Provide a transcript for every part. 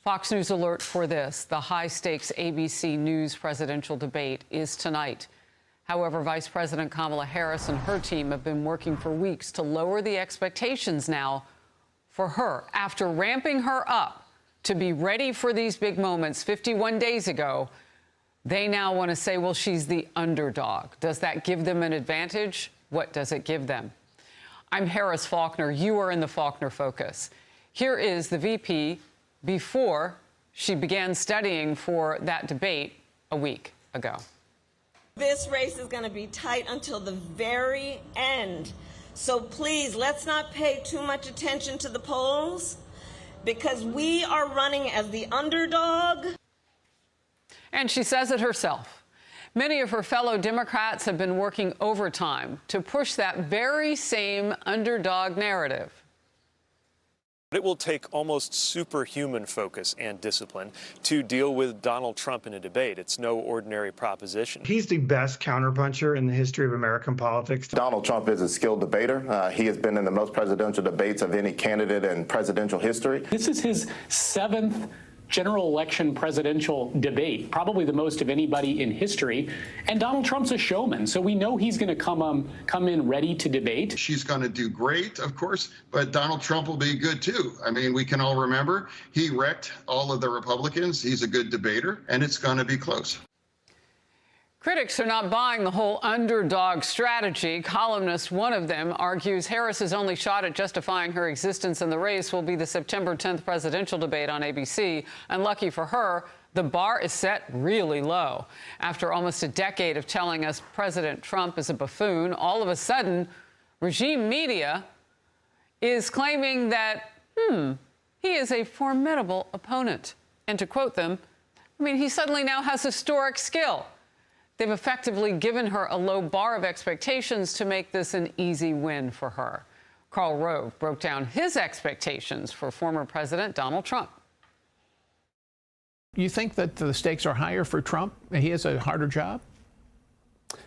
Fox News alert for this. The high-stakes ABC News presidential debate is tonight. However, Vice President Kamala Harris and her team have been working for weeks to lower the expectations now for her. After ramping her up to be ready for these big moments 51 days ago, they now want to say, well, she's the underdog. Does that give them an advantage? What does it give them? I'm Harris Faulkner. You are in the Faulkner Focus. Here is the VP before she began studying for that debate a week ago. This race is going to be tight until the very end. So please, let's not pay too much attention to the polls because we are running as the underdog. And she says it herself. Many of her fellow Democrats have been working overtime to push that very same underdog narrative. It will take almost superhuman focus and discipline to deal with Donald Trump in a debate. It's no ordinary proposition. He's the best counterpuncher in the history of American politics. Donald Trump is a skilled debater. He has been in the most presidential debates of any candidate in presidential history. This is his 7th general election presidential debate, probably the most of anybody in history. And Donald Trump's a showman, so we know he's going to come in ready to debate. She's going to do great, of course, but Donald Trump will be good too. I mean, we can all remember he wrecked all of the Republicans. He's a good debater, and it's going to be close. Critics are not buying the whole underdog strategy. Columnist, one of them, argues Harris's only shot at justifying her existence in the race will be the September 10th presidential debate on ABC. And lucky for her, the bar is set really low. After almost a decade of telling us President Trump is a buffoon, all of a sudden, regime media is claiming that, he is a formidable opponent. And to quote them, I mean, he suddenly now has historic skill. They've effectively given her a low bar of expectations to make this an easy win for her. Karl Rove broke down his expectations for former President Donald Trump. You think that the stakes are higher for Trump? He has a harder job?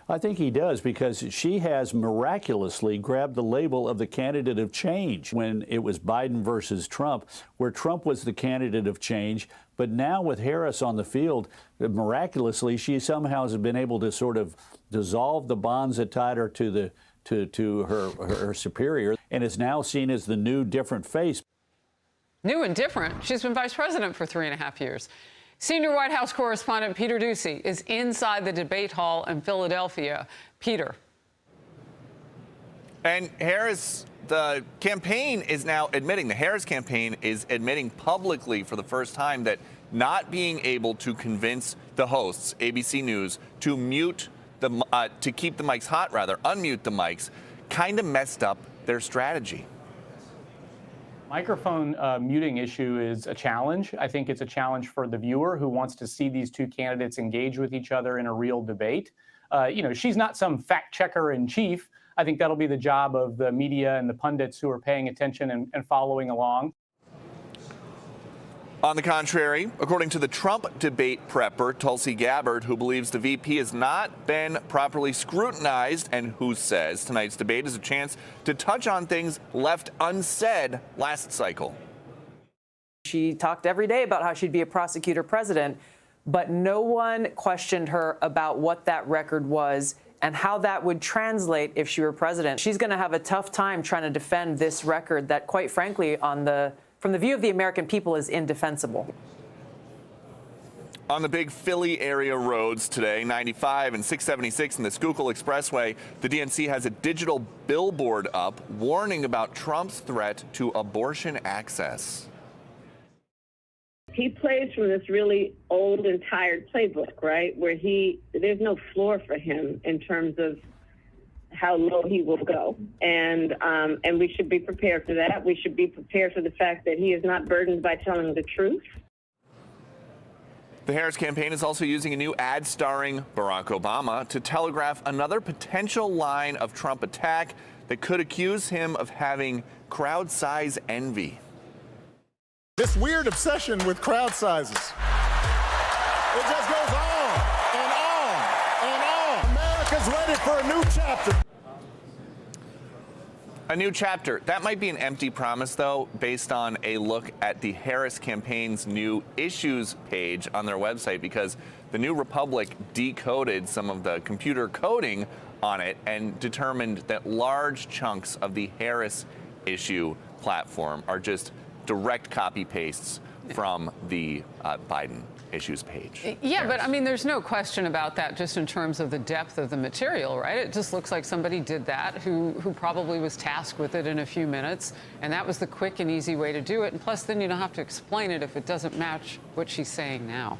I think he does, because she has miraculously grabbed the label of the candidate of change when it was Biden versus Trump, where Trump was the candidate of change. But now with Harris on the field, miraculously, she somehow has been able to sort of dissolve the bonds that tied her to her superior, and is now seen as the new different face. New and different? She's been vice president for 3.5 years. Senior White House correspondent Peter Doocy is inside the debate hall in Philadelphia. Peter. And Harris, the campaign is now admitting, the Harris campaign is admitting publicly for the first time that not being able to convince the hosts, ABC News, to to keep the mics hot, unmute the mics, kind of messed up their strategy. Microphone muting issue is a challenge. I think it's a challenge for the viewer who wants to see these two candidates engage with each other in a real debate. She's not some fact checker in chief. I think that'll be the job of the media and the pundits who are paying attention and following along. On the contrary, according to the Trump debate prepper, Tulsi Gabbard, who believes the VP has not been properly scrutinized and who says tonight's debate is a chance to touch on things left unsaid last cycle. She talked every day about how she'd be a prosecutor president, but no one questioned her about what that record was and how that would translate if she were president. She's going to have a tough time trying to defend this record that, quite frankly, from the view of the American people, is indefensible. On the big Philly area roads today, 95 and 676 and the Schuylkill Expressway, the DNC has a digital billboard up warning about Trump's threat to abortion access. He plays from this really old and tired playbook, right, where there's no floor for him in terms of how low he will go. And we should be prepared for that. We should be prepared for the fact that he is not burdened by telling the truth. The Harris campaign is also using a new ad starring Barack Obama to telegraph another potential line of Trump attack that could accuse him of having crowd size envy. This weird obsession with crowd sizes. It just goes on and on and on. America's ready for a new chapter. A new chapter. That might be an empty promise, though, based on a look at the Harris campaign's new issues page on their website, because the New Republic decoded some of the computer coding on it and determined that large chunks of the Harris issue platform are just direct copy pastes from the Biden issues page. Yeah, but I mean, there's no question about that just in terms of the depth of the material, right? It just looks like somebody did that who probably was tasked with it in a few minutes, and that was the quick and easy way to do it. And plus, then you don't have to explain it if it doesn't match what she's saying now.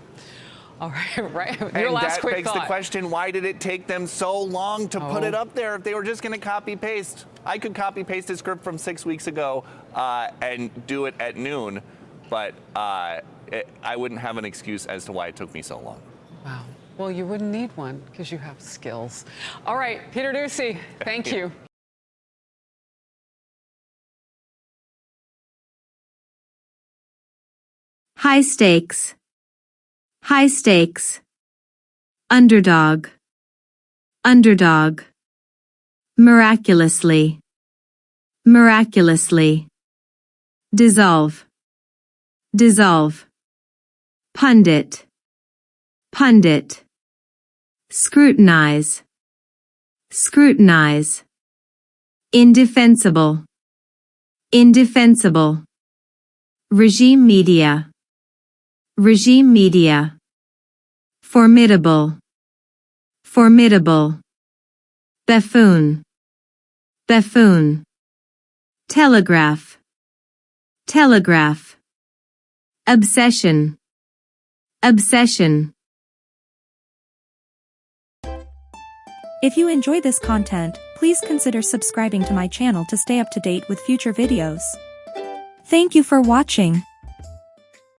All right, right. Your and last that quick begs thought. the question, why did it take them so long to put it up there if they were just going to copy paste? I could copy paste a script from 6 weeks ago and do it at noon, but I wouldn't have an excuse as to why it took me so long. Wow. Well, you wouldn't need one because you have skills. All right, Peter Ducey, thank you. High stakes. High stakes. Underdog. Underdog. Miraculously. Miraculously. Dissolve. Dissolve. Pundit. Pundit. Scrutinize. Scrutinize. Indefensible. Indefensible. Regime media. Regime media. Formidable. Formidable. Buffoon. Buffoon. Telegraph. Telegraph. Obsession. Obsession. If you enjoy this content, please consider subscribing to my channel to stay up to date with future videos. Thank you for watching.